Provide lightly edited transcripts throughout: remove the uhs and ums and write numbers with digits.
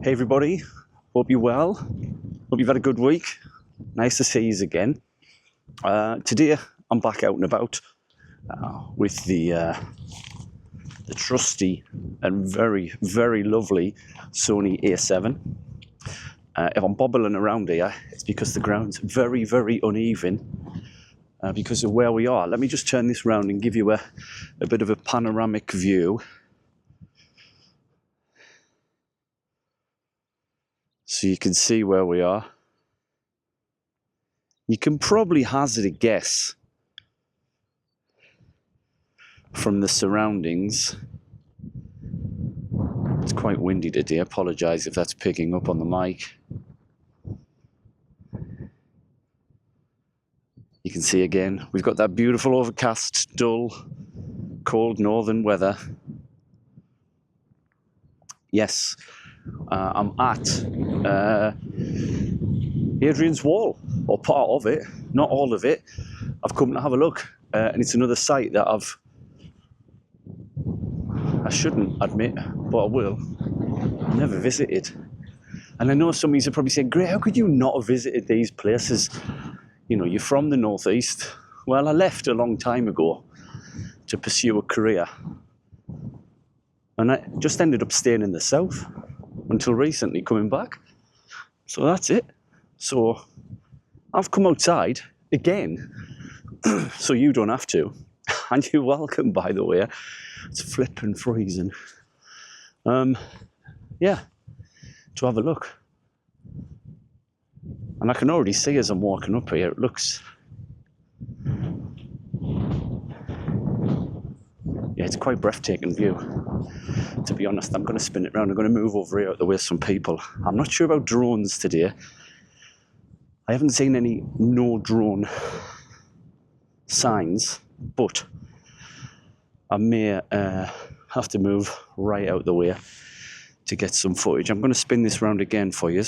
Hey everybody, hope you're well. Hope you've had a good week. Nice to see you again. Today I'm back out and about with the trusty and very, very lovely Sony A7. If I'm bobbling around here, it's because the ground's very, very uneven because of where we are. Let me just turn this round and give you a bit of a panoramic view. So you can see where we are. You can probably hazard a guess from the surroundings. It's quite windy today. I apologise if that's picking up on the mic. You can see again, we've got that beautiful overcast, dull, cold northern weather. Yes, I'm at Hadrian's wall, or part of it, not all of it. I've come to have a look, and it's another site that I shouldn't admit, but I will, never visited. And I know some of you are probably saying, Grae, how could you not have visited these places? You know, you're from the northeast. Well, I left a long time ago to pursue a career, and I just ended up staying in the south until recently coming back. So that's it. So I've come outside again, so you don't have to. And you're welcome, by the way. It's flipping freezing. Yeah, to have a look. And I can already see as I'm walking up here, it looks... Yeah, it's quite a breathtaking view. To be honest, I'm going to spin it around. I'm going to move over here out the way of some people. I'm not sure about drones today. I haven't seen any no drone signs, but I may have to move right out the way to get some footage. I'm going to spin this round again for you.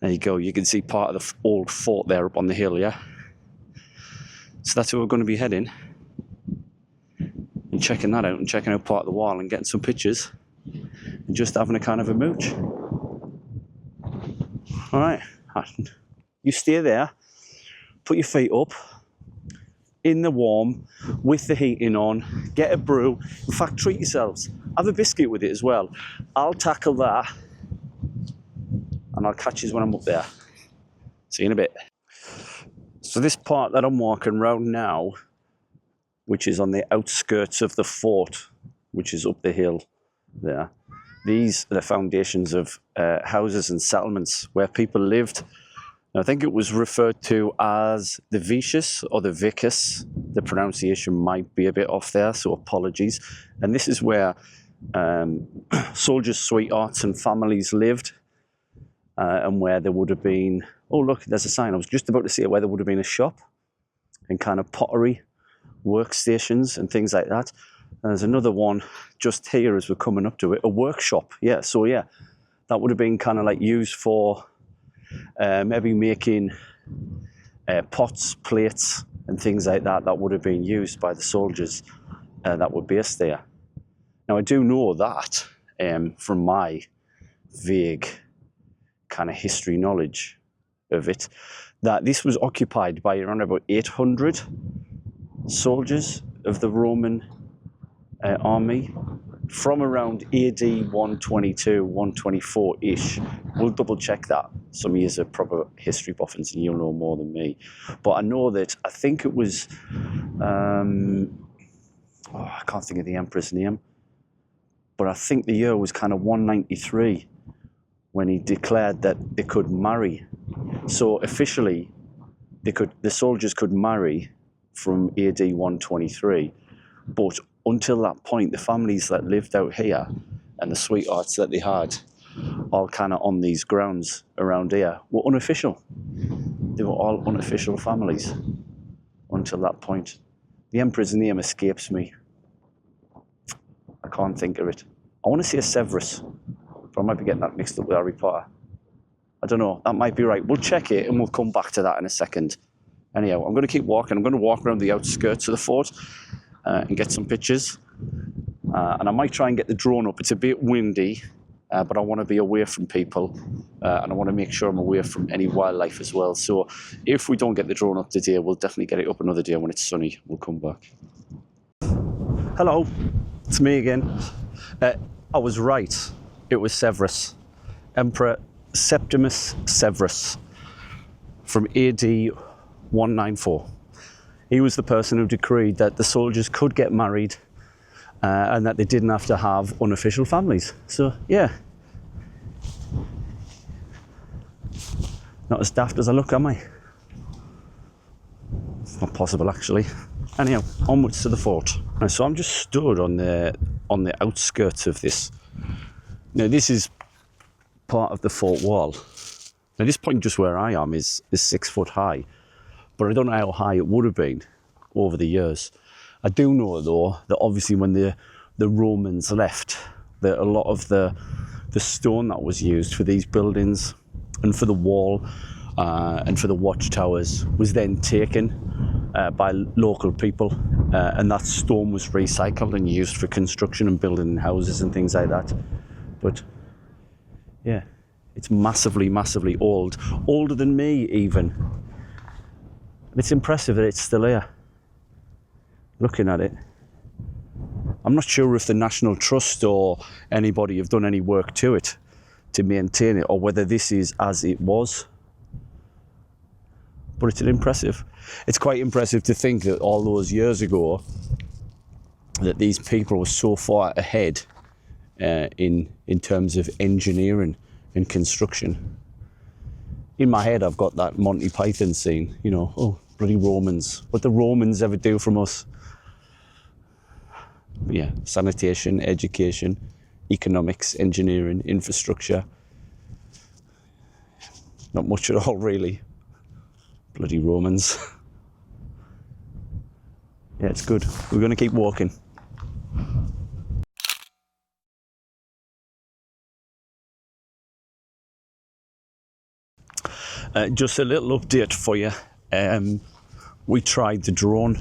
There you go. You can see part of the old fort there up on the hill, yeah? So that's where we're going to be heading. And checking that out and checking out part of the wall and getting some pictures and just having a kind of a mooch. All right, you stay there, put your feet up in the warm with the heating on, get a brew. In fact, treat yourselves. Have a biscuit with it as well. I'll tackle that and I'll catch you when I'm up there. See you in a bit. So this part that I'm walking around now, which is on the outskirts of the fort, which is up the hill there. These are the foundations of houses and settlements where people lived. And I think it was referred to as the Vicus or the Vicus. The pronunciation might be a bit off there, so apologies. And this is where soldiers' sweethearts and families lived, and where there would have been, oh look, there's a sign. I was just about to say where there would have been a shop and kind of pottery workstations and things like that. And there's another one just here as we're coming up to it, a workshop. Yeah, so yeah, that would have been kind of like used for maybe making pots, plates and things like that. That would have been used by the soldiers that were based there. Now I do know that from my vague kind of history knowledge of it, that this was occupied by around about 800 soldiers of the Roman army from around AD 122, 124-ish. We'll double check that. Some of you are proper history buffins and you'll know more than me. But I know that, I think it was, I can't think of the emperor's name, but I think the year was kind of 193 when he declared that they could marry. So officially, the soldiers could marry from AD 123, but until that point, the families that lived out here and the sweethearts that they had, all kind of on these grounds around here, were unofficial. They were all unofficial families until that point. The emperor's name escapes me. I can't think of it. I want to say Severus, but I might be getting that mixed up with Harry Potter. I don't know, that might be right. We'll check it and we'll come back to that in a second. Anyhow, I'm going to keep walking. I'm going to walk around the outskirts of the fort and get some pictures. And I might try and get the drone up. It's a bit windy but I want to be away from people, and I want to make sure I'm away from any wildlife as well. So if we don't get the drone up today, we'll definitely get it up another day when it's sunny. We'll come back. Hello, it's me again. I was right. It was Severus, Emperor Septimus Severus from AD 194. He was the person who decreed that the soldiers could get married and that they didn't have to have unofficial families. So, yeah. Not as daft as I look, am I? It's not possible, actually. Anyhow, onwards to the fort. Right, so I'm just stood on the outskirts of this. Now, this is part of the fort wall. Now, this point just where I am is 6 foot high, but I don't know how high it would have been over the years. I do know, though, that obviously when the Romans left, that a lot of the stone that was used for these buildings and for the wall and for the watchtowers was then taken by local people, and that stone was recycled and used for construction and building houses and things like that. But yeah, it's massively, massively old, older than me even. And it's impressive that it's still here. Looking at it, I'm not sure if the National Trust or anybody have done any work to it to maintain it, or whether this is as it was. But it's impressive. It's quite impressive to think that all those years ago, that these people were so far ahead in terms of engineering and construction. In my head, I've got that Monty Python scene, you know, oh, bloody Romans. What the Romans ever do from us? But yeah, sanitation, education, economics, engineering, infrastructure. Not much at all, really. Bloody Romans. Yeah, it's good. We're going to keep walking. Just a little update for you. We tried the drone.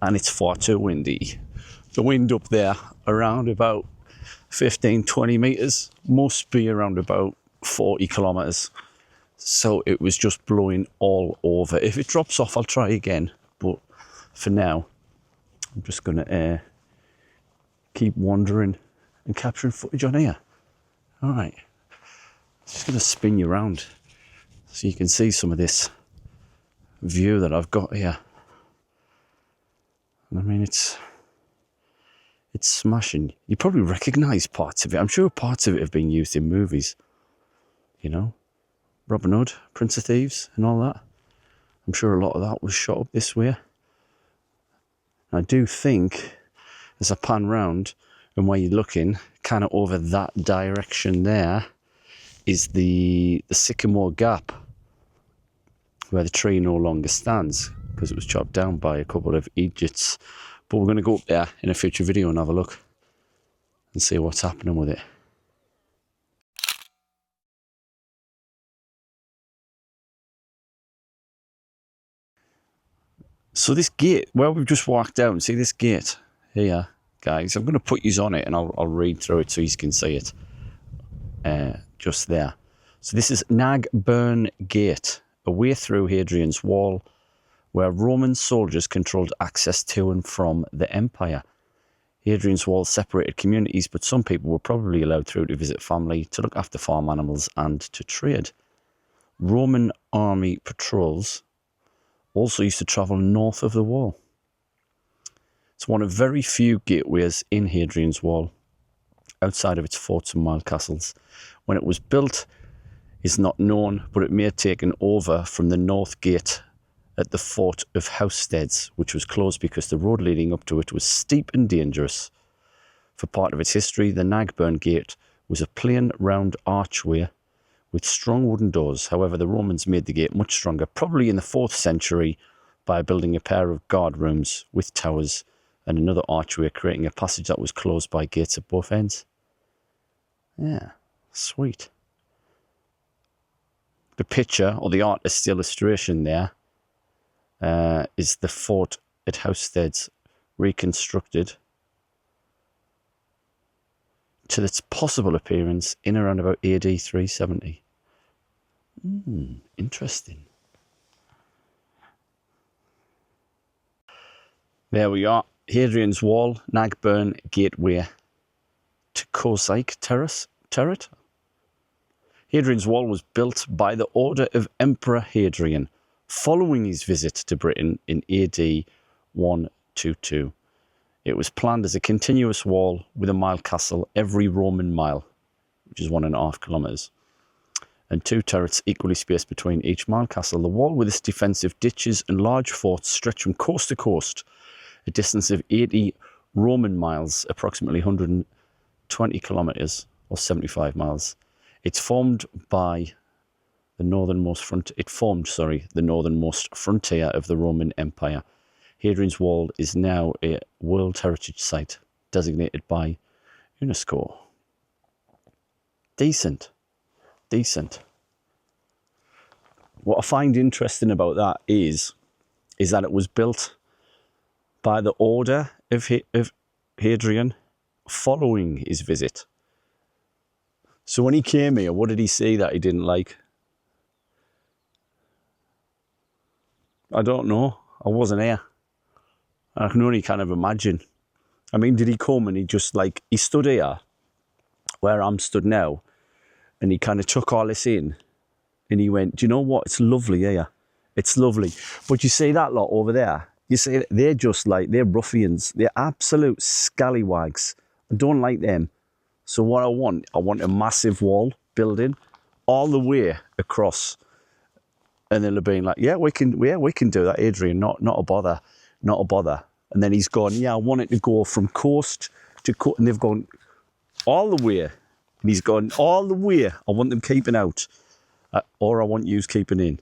And it's far too windy. The wind up there around about 15-20 meters must be around about 40 kilometers. So it was just blowing all over. If it drops off, I'll try again, but for now I'm just gonna keep wandering and capturing footage on here. All right, just gonna spin you around so you can see some of this view that I've got here. I mean, it's smashing. You probably recognise parts of it. I'm sure parts of it have been used in movies. You know, Robin Hood, Prince of Thieves, and all that. I'm sure a lot of that was shot up this way. And I do think, as I pan round and where you're looking, kind of over that direction there, is the Sycamore Gap, where the tree no longer stands, because it was chopped down by a couple of idiots. But we're going to go up there in a future video and have a look and see what's happening with it. So this gate, where we've just walked down, see this gate here, guys? I'm going to put you on it and I'll read through it so you can see it just there. So this is Knag Burn Gate, a way through Hadrian's Wall, where Roman soldiers controlled access to and from the empire. Hadrian's Wall separated communities, but some people were probably allowed through to visit family, to look after farm animals, and to trade. Roman army patrols also used to travel north of the wall. It's one of very few gateways in Hadrian's Wall, outside of its forts and wild castles. When it was built is not known, but it may have taken over from the north gate at the fort of Housesteads, which was closed because the road leading up to it was steep and dangerous. For part of its history, the Knag Burn Gate was a plain round archway with strong wooden doors. However, the Romans made the gate much stronger, probably in the 4th century, by building a pair of guard rooms with towers and another archway, creating a passage that was closed by gates at both ends. Yeah, sweet. The picture, or the artist's illustration there, is the fort at Housesteads reconstructed to its possible appearance in around about AD 370. Interesting. There we are. Hadrian's Wall, Knag Burn gateway to Cossack turret. Hadrian's Wall was built by the order of Emperor Hadrian following his visit to Britain in AD 122. It was planned as a continuous wall with a mile castle every Roman mile, which is 1.5 kilometres, and 2 turrets equally spaced between each mile castle. The wall with its defensive ditches and large forts stretched from coast to coast, a distance of 80 Roman miles, approximately 120 kilometres or 75 miles. It formed the northernmost frontier of the Roman Empire. Hadrian's Wall is now a World Heritage Site designated by UNESCO. Decent. What I find interesting about that is that it was built by the order of Hadrian following his visit. So when he came here, what did he say that he didn't like? I don't know. I wasn't here. I can only kind of imagine. I mean, did he come and he stood here, where I'm stood now, and he kind of took all this in, and he went, do you know what? It's lovely here. It's lovely. But you see that lot over there? You see, they're ruffians. They're absolute scallywags. I don't like them. So what I want a massive wall building all the way across. And they'll have been like, yeah, we can do that, Hadrian, not a bother. And then he's gone, yeah, I want it to go from coast to coast. And they've gone all the way. And he's gone all the way. I want them keeping out. Or I want yous keeping in.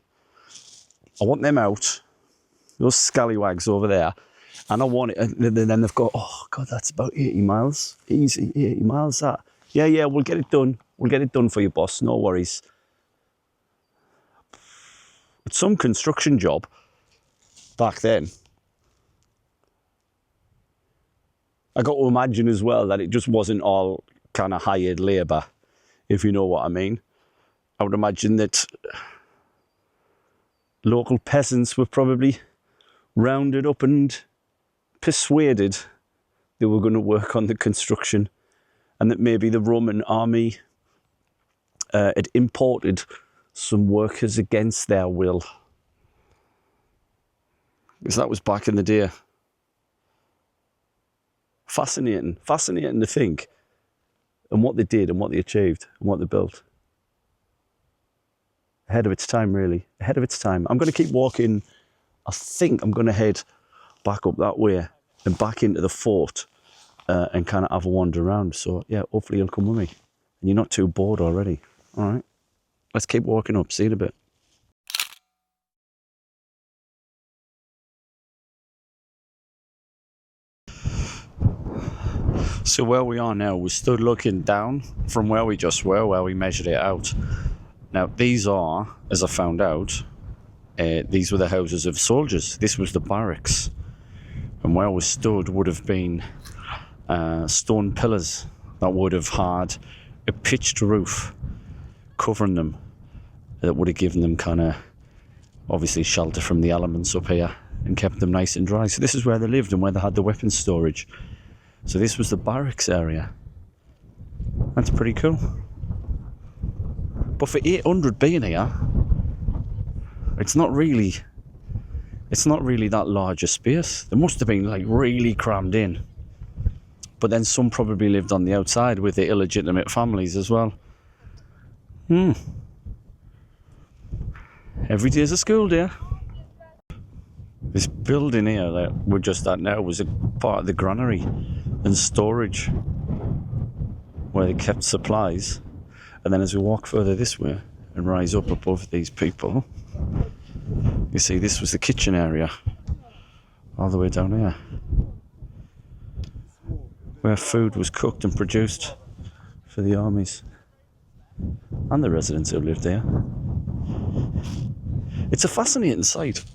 I want them out. Those scallywags over there. And I want it. And then they've got, oh, God, that's about 80 miles. Easy, 80 miles, that. Yeah, we'll get it done. We'll get it done for you, boss. No worries. It's some construction job back then. I got to imagine as well that it just wasn't all kind of hired labour, if you know what I mean. I would imagine that local peasants were probably rounded up and persuaded they were going to work on the construction, and that maybe the Roman army had imported some workers against their will. Because that was back in the day. Fascinating to think. And what they did and what they achieved and what they built. Ahead of its time, really. Ahead of its time. I'm going to keep walking. I think I'm going to head back up that way and back into the fort and kind of have a wander around. So, yeah, hopefully you'll come with me. And you're not too bored already. All right. Let's keep walking up. See you in a bit. So where we are now, we stood looking down from where we just were, where we measured it out. Now, these are, as I found out, these were the houses of soldiers. This was the barracks. And where we stood would have been stone pillars that would have had a pitched roof covering them. That would have given them kind of, obviously, shelter from the elements up here and kept them nice and dry. So this is where they lived and where they had the weapons storage. So this was the barracks area. That's pretty cool. But for 800 being here, it's not really that large a space. There must have been like really crammed in. But then some probably lived on the outside with the illegitimate families as well. Every day's a school day. This building here that we're just at now was a part of the granary and storage where they kept supplies. And then as we walk further this way and rise up above these people, you see this was the kitchen area all the way down here, where food was cooked and produced for the armies and the residents who lived there. It's a fascinating sight.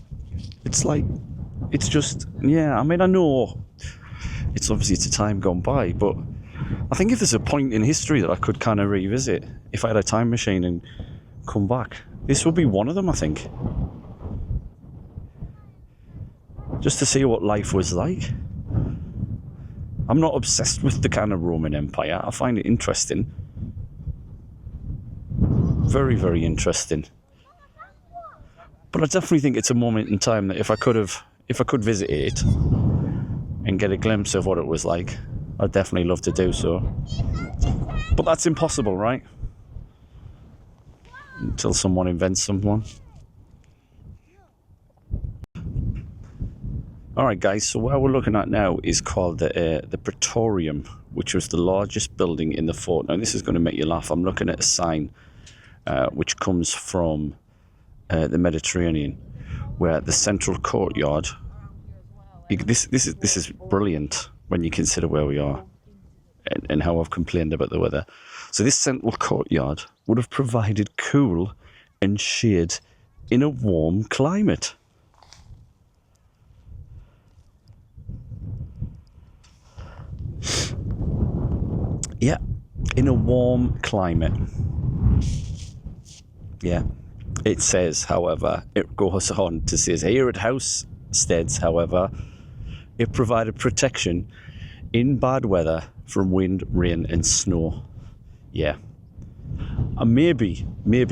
It's just, yeah, I mean, I know it's a time gone by, but I think if there's a point in history that I could kind of revisit, if I had a time machine and come back, this would be one of them, I think. Just to see what life was like. I'm not obsessed with the kind of Roman Empire. I find it interesting. Very, very interesting. But I definitely think it's a moment in time that if I could visit it and get a glimpse of what it was like, I'd definitely love to do so. But that's impossible, right? Until someone invents someone. Alright guys, so what we're looking at now is called the Praetorium, which was the largest building in the fort. Now this is going to make you laugh. I'm looking at a sign which comes from the Mediterranean, where the central courtyard, this is brilliant when you consider where we are and how I've complained about the weather. So this central courtyard would have provided cool and shade in a warm climate. Yeah, in a warm climate. Yeah. It says, however, it goes on to say, here at Housesteads, however, it provided protection in bad weather from wind, rain and snow. Yeah. And maybe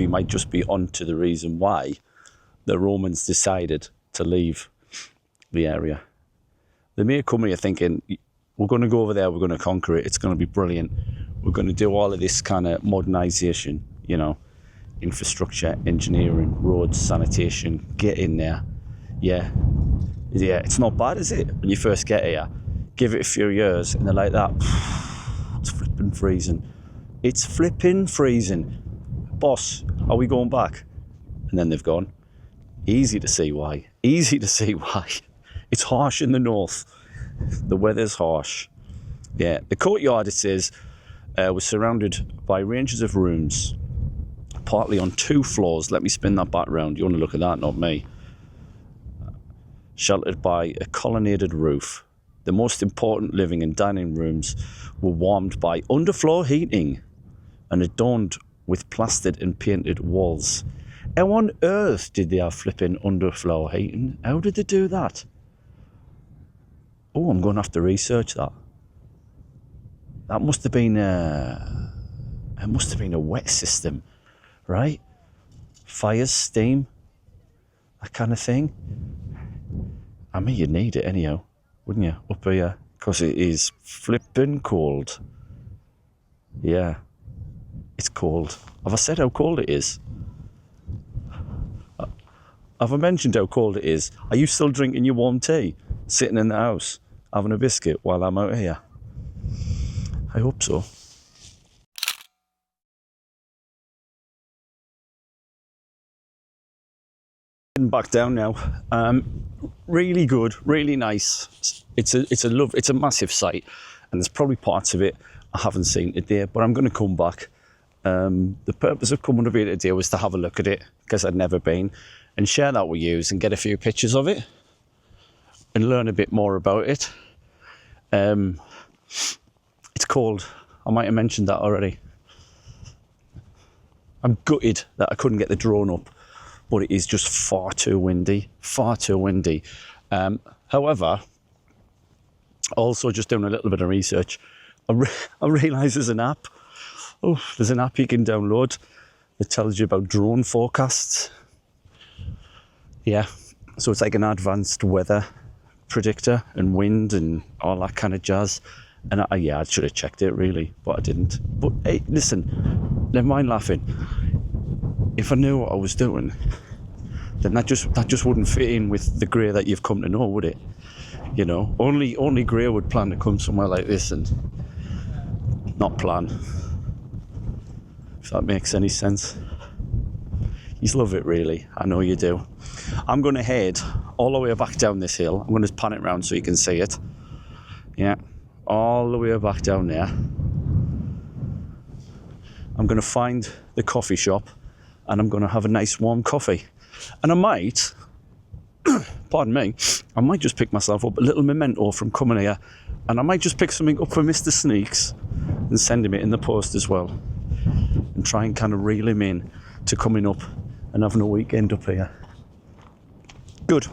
might just be onto the reason why the Romans decided to leave the area. They may come here thinking, we're going to go over there, we're going to conquer it, it's going to be brilliant. We're going to do all of this kind of modernisation, you know, infrastructure, engineering, roads, sanitation, get in there. Yeah, it's not bad, is it? When you first get here, give it a few years and they're like that, it's flipping freezing. It's flipping freezing. Boss, are we going back? And then they've gone. Easy to see why. Easy to see why. It's harsh in the north. The weather's harsh. Yeah, the courtyard, it says, was surrounded by ranges of rooms, partly on 2 floors. Let me spin that back round. You want to look at that, not me. Sheltered by a colonnaded roof. The most important living and dining rooms were warmed by underfloor heating and adorned with plastered and painted walls. How on earth did they have flipping underfloor heating? How did they do that? Oh, I'm going to have to research that. That must have been a wet system, right? Fires, steam, that kind of thing. I mean, you'd need it anyhow, wouldn't you? Up here, because it is flipping cold. Yeah, it's cold. Have I said how cold it is? Have I mentioned how cold it is? Are you still drinking your warm tea, sitting in the house, having a biscuit while I'm out here? I hope so. Back down now. Really good, really nice. It's a massive site, and there's probably parts of it I haven't seen today, but I'm going to come back. The purpose of coming over here today was to have a look at it, because I'd never been, and share that with you and get a few pictures of it and learn a bit more about it. It's cold. I might have mentioned that already. I'm gutted that I couldn't get the drone up, but it is just far too windy, far too windy. However, also just doing a little bit of research, I realised there's an app. Oh, there's an app you can download that tells you about drone forecasts. Yeah, so it's like an advanced weather predictor and wind and all that kind of jazz. And I should have checked it really, but I didn't. But hey, listen, never mind laughing. If I knew what I was doing, then that just wouldn't fit in with the Grae that you've come to know, would it? You know, only Grae would plan to come somewhere like this and not plan. If that makes any sense. You love it really, I know you do. I'm going to head all the way back down this hill. I'm going to pan it round so you can see it. Yeah, all the way back down there. I'm going to find the coffee shop and I'm going to have a nice warm coffee. And I might, pardon me, I might just pick myself up a little memento from coming here, and I might just pick something up for Mr. Sneaks and send him it in the post as well, and try and kind of reel him in to coming up and having a weekend up here. Good.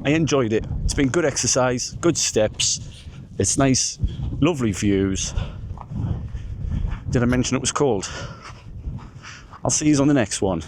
I enjoyed it. It's been good exercise, good steps. It's nice, lovely views. Did I mention it was cold? I'll see you on the next one.